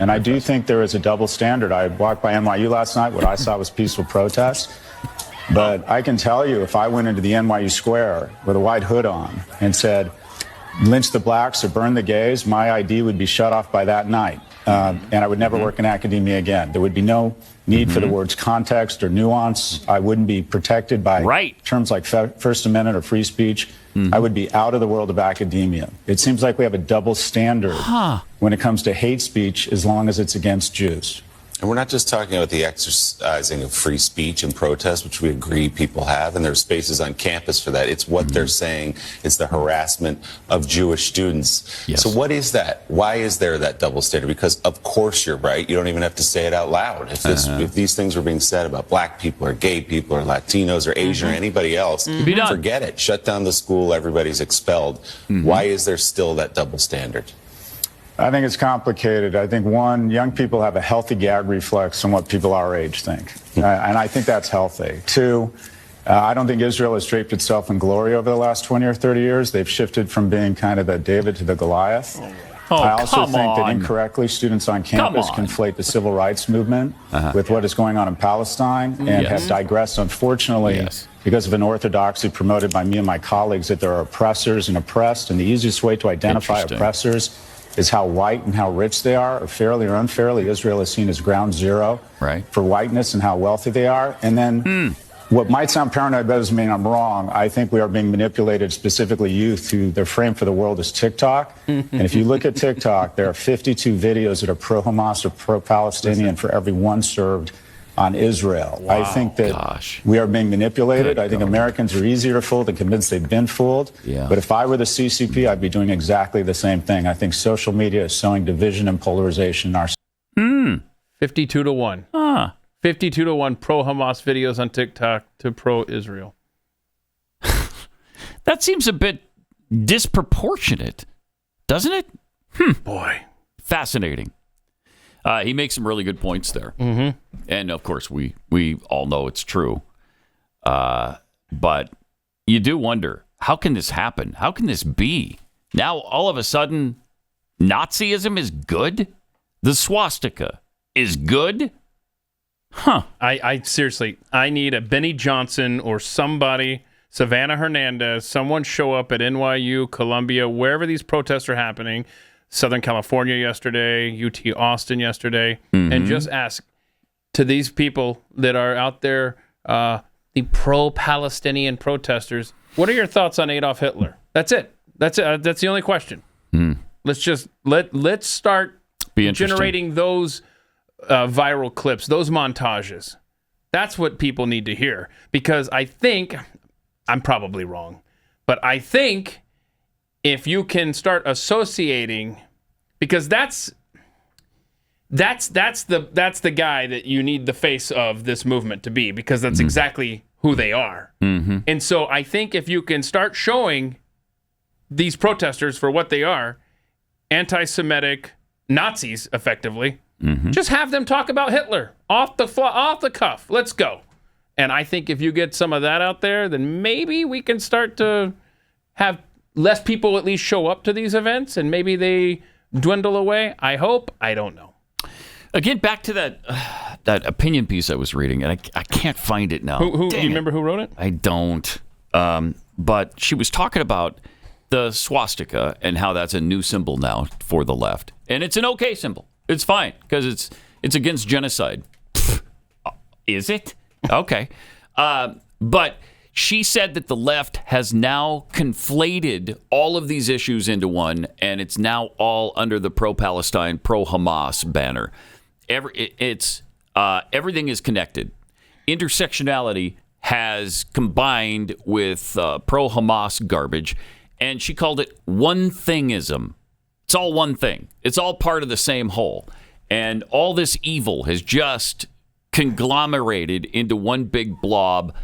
And I do think there is a double standard. I walked by NYU last night. What I saw was peaceful protest. But I can tell you, if I went into the NYU square with a white hood on and said, lynch the blacks or burn the gays, my ID would be shut off by that night. And I would never work in academia again. There would be no need for the words context or nuance. I wouldn't be protected by terms like First Amendment or free speech. I would be out of the world of academia. It seems like we have a double standard when it comes to hate speech as long as it's against Jews. And we're not just talking about the exercising of free speech and protest, which we agree people have, and there's spaces on campus for that. It's what they're saying. It's the harassment of Jewish students. Yes. So what is that? Why is there that double standard? Because, of course, you're right. You don't even have to say it out loud. If these things were being said about black people or gay people or Latinos or Asian or anybody else, forget it. Shut down the school. Everybody's expelled. Why is there still that double standard? I think it's complicated. I think, one, young people have a healthy gag reflex on what people our age think. And I think that's healthy. Two, I don't think Israel has draped itself in glory over the last 20 or 30 years. They've shifted from being kind of the David to the Goliath. I also think that incorrectly students on campus conflate the civil rights movement with what is going on in Palestine and have digressed, unfortunately, because of an orthodoxy promoted by me and my colleagues that there are oppressors and oppressed, and the easiest way to identify oppressors is how white and how rich they are, or fairly or unfairly. Israel is seen as ground zero for whiteness and how wealthy they are. And then what might sound paranoid doesn't mean I'm wrong. I think we are being manipulated, specifically youth, who their frame for the world is TikTok. And if you look at TikTok, there are 52 videos that are pro-Hamas or pro-Palestinian for every one served on Israel. I think that we are being manipulated. I think Americans are easier to fool than convinced they've been fooled. But if I were the CCP, I'd be doing exactly the same thing. I think social media is sowing division and polarization in our 52 to 1. 52 to 1 pro-Hamas videos on TikTok to pro-Israel. That seems a bit disproportionate, doesn't it? Boy. Fascinating. He makes some really good points there. And, of course, we all know it's true. But you do wonder, how can this happen? How can this be? Now, all of a sudden, Nazism is good? The swastika is good? I seriously, I need a Benny Johnson or somebody, Savannah Hernandez, someone show up at NYU, Columbia, wherever these protests are happening, Southern California yesterday, UT Austin yesterday, and just ask to these people that are out there, the pro-Palestinian protesters, what are your thoughts on Adolf Hitler? That's it. That's it. That's the only question. Let's just let's start generating those viral clips, those montages. That's what people need to hear, because I think, I'm probably wrong, but I think if you can start associating, because that's the guy that you need the face of this movement to be, because that's exactly who they are. And so I think if you can start showing these protesters for what they are, anti-Semitic Nazis, effectively, just have them talk about Hitler off the cuff. Let's go. And I think if you get some of that out there, then maybe we can start to have less people at least show up to these events, and maybe they dwindle away. I hope. I don't know. Again, back to that opinion piece I was reading, and I can't find it now. Do you remember who wrote it? I don't. But she was talking about the swastika and how that's a new symbol now for the left, and it's an okay symbol. It's fine because it's against genocide. Is it? Okay. But she said that the left has now conflated all of these issues into one, and it's now all under the pro-Palestine, pro-Hamas banner. Everything is connected. Intersectionality has combined with pro-Hamas garbage, and she called it one thingism. It's all one thing. It's all part of the same whole. And all this evil has just conglomerated into one big blob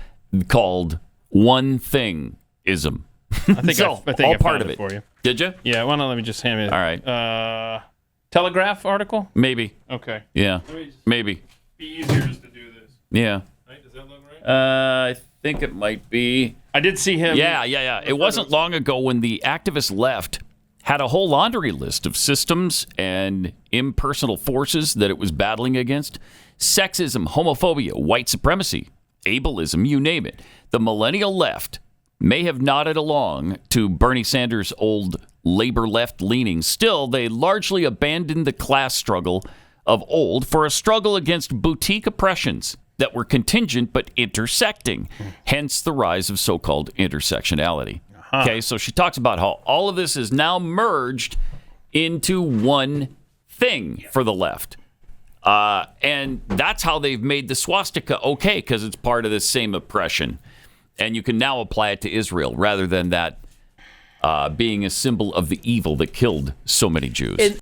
called one thingism. I think so, I all part found of it for you. Did you? Yeah, why don't let me just hand it. All right. Telegraph article? Maybe. Okay. Yeah. Maybe. Be easier just to do this. Yeah. Right? Does that look right? I think it might be. I did see him. Yeah. It wasn't long ago when the activist left had a whole laundry list of systems and impersonal forces that it was battling against. Sexism, homophobia, white supremacy, ableism, you name it. The Millennial Left may have nodded along to Bernie Sanders' old labor left leanings. Still, they largely abandoned the class struggle of old for a struggle against boutique oppressions that were contingent but intersecting, hence the rise of so-called intersectionality. Okay, so she talks about how all of this is now merged into one thing for the left. And that's how they've made the swastika okay, because it's part of the same oppression. And you can now apply it to Israel rather than that being a symbol of the evil that killed so many Jews.